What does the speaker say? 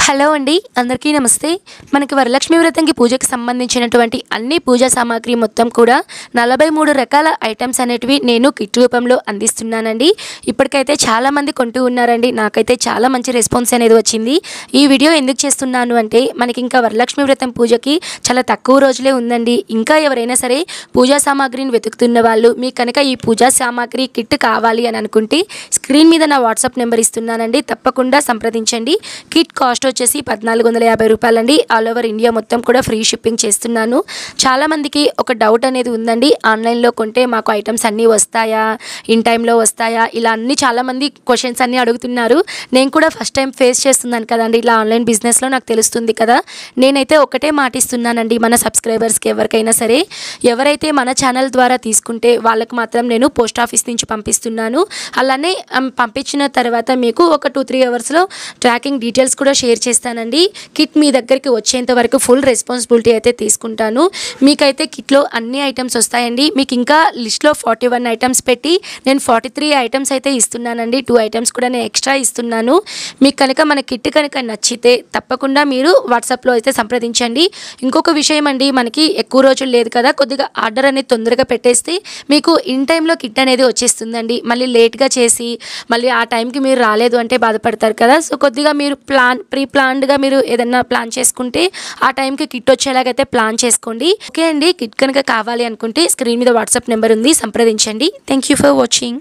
Hello అండి, అందరికీ నమస్తే. మనకి వరలక్ష్మి వ్రతంకి పూజకి సంబంధించినటువంటి అన్ని పూజా సామాగ్రి మొత్తం కూడా 43 రకాల ఐటమ్స్ అనేటివి నేను కిట్ రూపంలో అందిస్తున్నానండి. ఇప్పటికైతే చాలామంది కొంటూ ఉన్నారండి. నాకైతే చాలా మంచి రెస్పాన్స్ అనేది వచ్చింది. ఈ వీడియో ఎందుకు చేస్తున్నాను అంటే, మనకి ఇంకా వరలక్ష్మి వ్రతం పూజకి చాలా తక్కువ రోజులే ఉందండి. ఇంకా ఎవరైనా సరే పూజా సామాగ్రిని వెతుకుతున్న వాళ్ళు, మీకు కనుక ఈ పూజా సామాగ్రి కిట్ కావాలి అని అనుకుంటే స్క్రీన్ మీద నా వాట్సాప్ నెంబర్ ఇస్తున్నానండి, తప్పకుండా సంప్రదించండి. కిట్ కాస్ట్ వచ్చేసి 1450 రూపాయలండి. ఆల్ ఓవర్ ఇండియా మొత్తం కూడా ఫ్రీ షిప్పింగ్ చేస్తున్నాను. చాలామందికి ఒక డౌట్ అనేది ఉందండి, ఆన్లైన్లో కొంటే మాకు ఐటమ్స్ అన్నీ వస్తాయా, ఇన్ టైంలో వస్తాయా, ఇలా అన్ని చాలామంది క్వశ్చన్స్ అన్నీ అడుగుతున్నారు. నేను కూడా ఫస్ట్ టైం ఫేస్ చేస్తున్నాను కదండి ఇలా ఆన్లైన్ బిజినెస్లో, నాకు తెలుస్తుంది కదా. నేనైతే ఒకటే మాటిస్తున్నానండి మన సబ్స్క్రైబర్స్కి, ఎవరికైనా సరే ఎవరైతే మన ఛానల్ ద్వారా తీసుకుంటే వాళ్ళకి మాత్రం నేను పోస్ట్ ఆఫీస్ నుంచి పంపిస్తున్నాను. అలానే పంపించిన తర్వాత మీకు ఒక 2-3 అవర్స్లో ట్రాకింగ్ డీటెయిల్స్ కూడా షేర్ చేస్తానండి. కిట్ మీ దగ్గరికి వచ్చేంత వరకు ఫుల్ రెస్పాన్సిబిలిటీ అయితే తీసుకుంటాను. మీకైతే కిట్లో అన్ని ఐటమ్స్ వస్తాయండి. మీకు ఇంకా లిస్ట్లో 41 ఐటమ్స్ పెట్టి నేను 43 ఐటమ్స్ అయితే ఇస్తున్నానండి. 2 ఐటమ్స్ కూడా నేను ఎక్స్ట్రా ఇస్తున్నాను. మీకు కనుక మన కిట్ కనుక నచ్చితే తప్పకుండా మీరు వాట్సాప్లో అయితే సంప్రదించండి. ఇంకొక విషయం అండి, మనకి ఎక్కువ రోజులు లేదు కదా, కొద్దిగా ఆర్డర్ అనేది తొందరగా పెట్టేస్తే మీకు ఇన్ టైంలో కిట్ అనేది వచ్చేస్తుందండి. మళ్ళీ లేట్గా చేసి మళ్ళీ ఆ టైంకి మీరు రాలేదు అంటే బాధపడతారు కదా. సో కొద్దిగా మీరు ప్రీ ప్లాన్డ్గా మీరు ఏదన్నా ప్లాన్ చేసుకుంటే ఆ టైంకి కిట్ వచ్చేలాగైతే ప్లాన్ చేసుకోండి. ఓకే అండి, కిట్ కనుక కావాలి అనుకుంటే స్క్రీన్ మీద వాట్సాప్ నెంబర్ ఉంది, సంప్రదించండి. Thank you for watching.